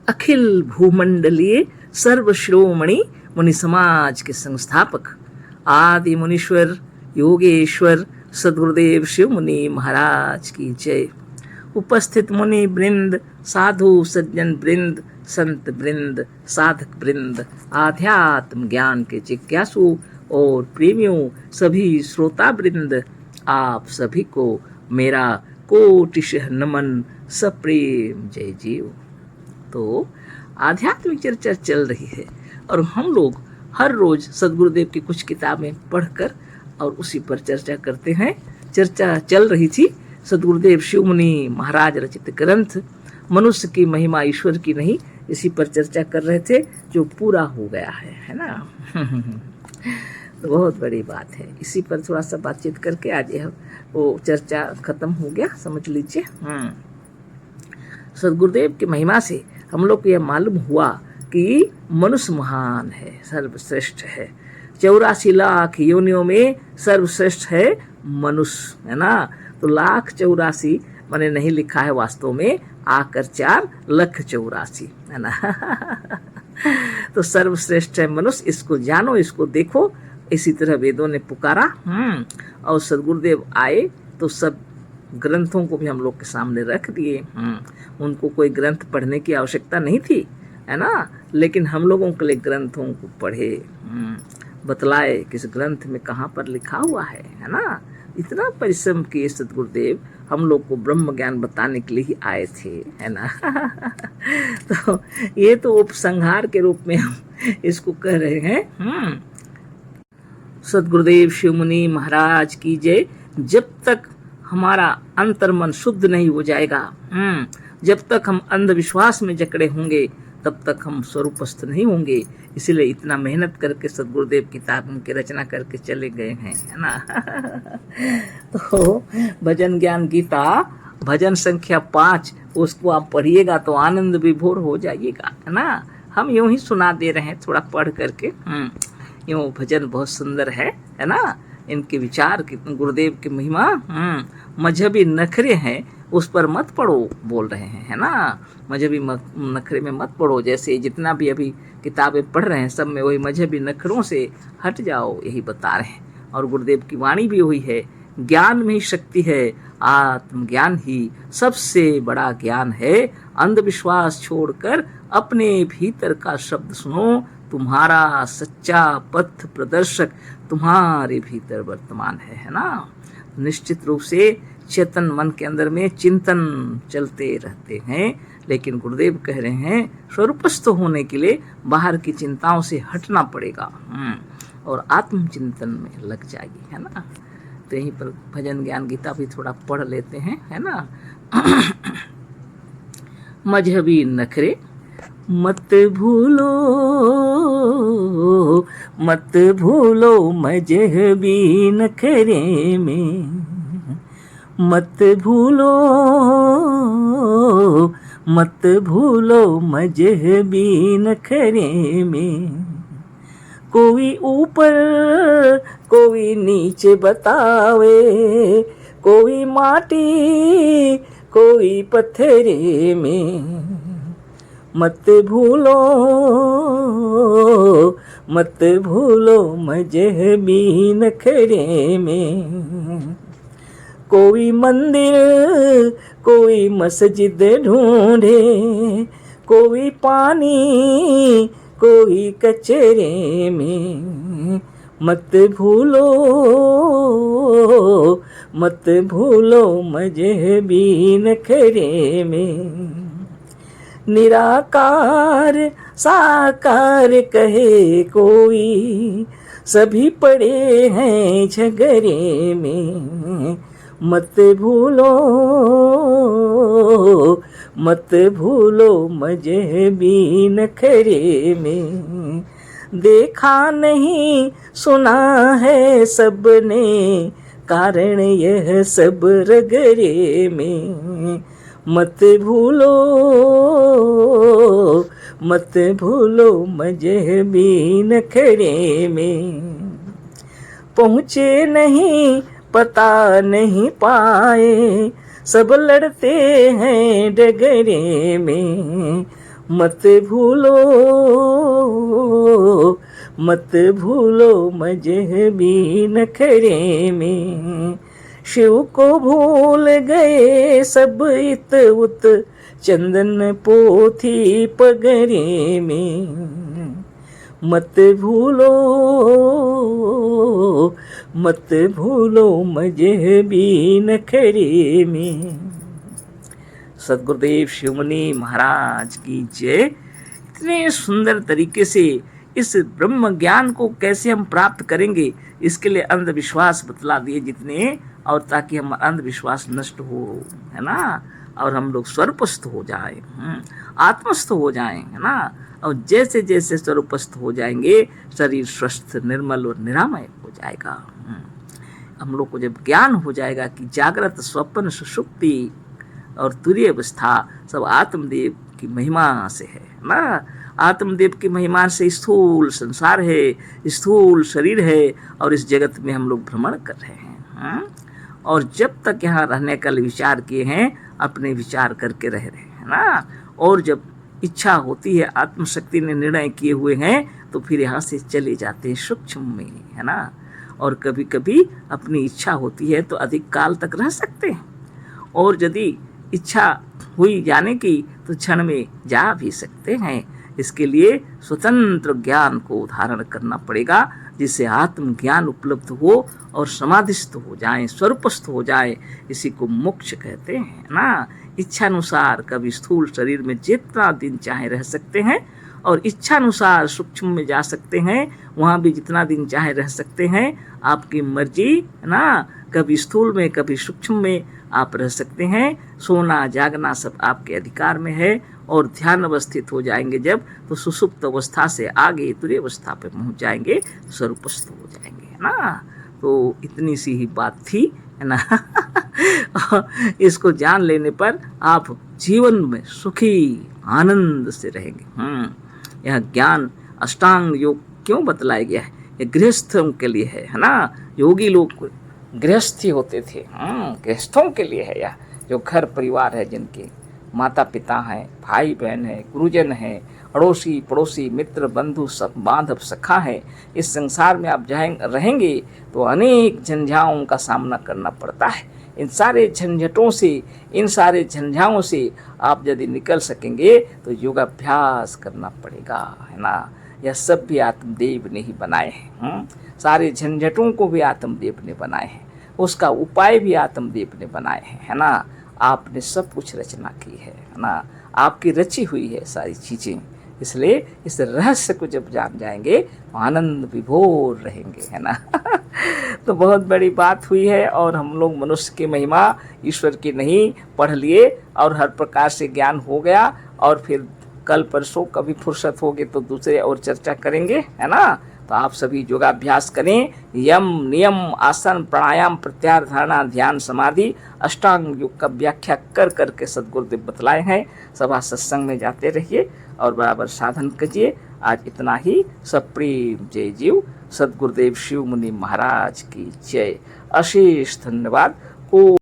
अखिल भूमंडलीय सर्वश्रोमणि मुनि समाज के संस्थापक आदि मुनीश्वर योगेश्वर सद्गुरुदेव शिव मुनि महाराज की जय। उपस्थित मुनि वृंद, साधु सज्जन वृंद, संत वृंद, साधक वृंद, आध्यात्म ज्ञान के जिज्ञासु और प्रेमियों, सभी श्रोता वृंद, आप सभी को मेरा कोटिशः नमन, सप्रेम जय जीव। तो आध्यात्मिक चर्चा चल रही है और हम लोग हर रोज सद्गुरुदेव की कुछ किताबें पढ़कर और उसी पर चर्चा करते हैं। चर्चा चल रही थी सद्गुरुदेव शिव मुनि महाराज रचित ग्रंथ मनुष्य की महिमा ईश्वर की नहीं, इसी पर चर्चा कर रहे थे, जो पूरा हो गया है ना। तो बहुत बड़ी बात है, इसी पर थोड़ा सा बातचीत करके आज यह वो चर्चा खत्म हो गया, समझ लीजिए। सद्गुरुदेव की महिमा से हम लोग को यह मालूम हुआ कि मनुष्य महान है, सर्वश्रेष्ठ है। 84 लाख योनियों में सर्वश्रेष्ठ है मनुष्य, है ना। तो 1,84,00,000 मैंने नहीं लिखा है, वास्तव में आकर 4,84,00,000 है ना। तो सर्वश्रेष्ठ है मनुष्य, इसको जानो, इसको देखो। इसी तरह वेदों ने पुकारा और सद्गुरुदेव आए तो सब ग्रंथों को भी हम लोग के सामने रख दिए। उनको कोई ग्रंथ पढ़ने की आवश्यकता नहीं थी, है ना, लेकिन हम लोगों के लिए ग्रंथों को पढ़े, बतलाए किस ग्रंथ में कहाँ पर लिखा हुआ है ना। इतना परिश्रम किए सद्गुरुदेव, हम लोग को ब्रह्म ज्ञान बताने के लिए ही आए थे, है ना। तो ये तो उपसंहार के रूप में हम इसको कह रहे हैं। सद्गुरुदेव शिव मुनि महाराज की जय। जब तक हमारा अंतर्मन शुद्ध नहीं हो जाएगा, जब तक हम अंधविश्वास में जकड़े होंगे, तब तक हम स्वरूपस्थ नहीं होंगे। इसलिए इतना मेहनत करके सद्गुरुदेव किताबों की रचना करके चले गए हैं, है ना। तो भजन ज्ञान गीता भजन संख्या 5, उसको आप पढ़िएगा तो आनंद विभोर हो जाइएगा, है ना। हम यूं ही सुना दे रहे हैं थोड़ा पढ़ करके। यूं भजन बहुत सुंदर है ना। इनके विचार की, गुरुदेव की महिमा, मजहबी नखरे हैं उस पर मत पढ़ो बोल रहे हैं, है ना। मजहबी नखरे में मत पढ़ो। जैसे जितना भी अभी किताबें पढ़ रहे हैं सब में वही मजहबी नखरों से हट जाओ, यही बता रहे हैं। और गुरुदेव की वाणी भी वही है, ज्ञान में ही शक्ति है, आत्मज्ञान ही सबसे बड़ा ज्ञान है। अंधविश्वास छोड़कर अपने भीतर का शब्द सुनो, तुम्हारा सच्चा पथ प्रदर्शक तुम्हारे भीतर वर्तमान है ना। निश्चित रूप से चेतन मन के अंदर में चिंतन चलते रहते हैं, लेकिन गुरुदेव कह रहे हैं स्वरूपस्थ होने के लिए बाहर की चिंताओं से हटना पड़ेगा और आत्मचिंतन में लग जाइए, है ना। तो यहीं पर भजन ज्ञान गीता भी थोड़ा पढ़ लेते हैं, है ना। मजहबी नखरे मत भूलो, मत भूलो मजहबी नखरे में, मत भूलो, मत भूलो मजहबी नखरे में। कोई ऊपर कोई नीचे बतावे, कोई माटी कोई पत्थरे में। मत भूलो, मत भूलो मजहबी नखरे में। कोई मंदिर कोई मस्जिद ढूंढे, कोई पानी कोई कचरे में। मत भूलो, मत भूलो मजहबी नखरे में। निराकार साकार कहे कोई, सभी पड़े हैं झगड़े में। मत भूलो, मत भूलो मजहबी नखरे में। देखा नहीं सुना है सबने, कारण यह सब रगरे में। मत भूलो, मत भूलो मजहबी नखरे में। पहुँचे नहीं पता नहीं पाए, सब लड़ते हैं डगरे में। मत भूलो, मत भूलो मजहबी नखरे में, शिव को भूल गए सब इत उत चंदन पोथी पगरे में। मत भूलो, मत भूलो मजहबी नखरे में। सदगुरुदेव शिवमुनि महाराज की जय। इतने सुंदर तरीके से इस ब्रह्म ज्ञान को कैसे हम प्राप्त करेंगे, इसके लिए अंधविश्वास बतला दिए जितने, और ताकि हम अंधविश्वास नष्ट हो, है ना, और हम लोग स्वरूपस्थ हो जाए, आत्मस्थ हो जाए, है ना। और जैसे जैसे स्वरूपस्थ हो जाएंगे शरीर स्वस्थ निर्मल और निरामय हो जाएगा। हम लोग को जब ज्ञान हो जाएगा कि जागृत स्वप्न सुषुप्ति और तुरीय अवस्था सब आत्मदेव की महिमा से है ना। आत्मदेव की महिमा से स्थूल संसार है, स्थूल शरीर है, और इस जगत में हम लोग भ्रमण कर रहे हैं। और जब तक यहाँ रहने का विचार किए हैं, अपने विचार करके रह रहे हैं ना। और जब इच्छा होती है, आत्मशक्ति ने निर्णय किए हुए हैं, तो फिर यहाँ से चले जाते हैं सूक्ष्म में, है ना। और कभी कभी अपनी इच्छा होती है तो अधिक काल तक रह सकते हैं, और यदि इच्छा हुई जाने की तो क्षण में जा भी सकते हैं। इसके लिए स्वतंत्र ज्ञान को धारण करना पड़ेगा, जिससे आत्मज्ञान उपलब्ध हो और समाधिस्थ हो जाए, स्वरूपस्थ हो जाए। इसी को मोक्ष कहते हैं ना। इच्छानुसार कभी स्थूल शरीर में जितना दिन चाहे रह सकते हैं, और इच्छानुसार सूक्ष्म में जा सकते हैं, वहाँ भी जितना दिन चाहे रह सकते हैं। आपकी मर्जी है ना। कभी स्थूल में कभी सूक्ष्म में आप रह सकते हैं। सोना जागना सब आपके अधिकार में है। और ध्यान अवस्थित हो जाएंगे जब, तो सुसुप्त अवस्था से आगे तुरीय अवस्था पे पहुंच जाएंगे, स्वरूपस्थ हो जाएंगे, है ना। तो इतनी सी ही बात थी, है ना। इसको जान लेने पर आप जीवन में सुखी आनंद से रहेंगे। यह ज्ञान अष्टांग योग क्यों बतलाया गया है? ये गृहस्थों के लिए है ना। योगी लोग गृहस्थी होते थे, गृहस्थों के लिए है यह। जो घर परिवार है, जिनके माता पिता हैं, भाई बहन है, गुरुजन है, अड़ोसी पड़ोसी मित्र बंधु सब बांधव सखा है। इस संसार में आप रहेंगे तो अनेक झंझाओं का सामना करना पड़ता है। इन सारे झंझटों से, इन सारे झंझाओं से आप यदि निकल सकेंगे तो योगाभ्यास करना पड़ेगा, है ना। यह सब भी आत्मदेव ने ही बनाए हैं। सारे झंझटों को भी आत्मदेव ने बनाए हैं, उसका उपाय भी आत्मदेव ने बनाए हैं, है ना। आपने सब कुछ रचना की है ना। आपकी रची हुई है सारी चीज़ें। इसलिए इस रहस्य को जब जान जाएंगे तो आनंद विभोर रहेंगे, है ना। तो बहुत बड़ी बात हुई है। और हम लोग मनुष्य की महिमा ईश्वर की नहीं पढ़ लिए, और हर प्रकार से ज्ञान हो गया। और फिर कल परसों कभी फुर्सत होगी तो दूसरे और चर्चा करेंगे, है ना। तो आप सभी योगाभ्यास करें। यम नियम आसन प्राणायाम प्रत्याहार धारणा ध्यान समाधि अष्टांग योग का व्याख्या कर करके सदगुरुदेव बतलाए हैं। सभा सत्संग में जाते रहिए और बराबर साधन कीजिए। आज इतना ही। सब प्रेम जय जीव। सदगुरुदेव शिव मुनि महाराज की जय। अशेष धन्यवाद।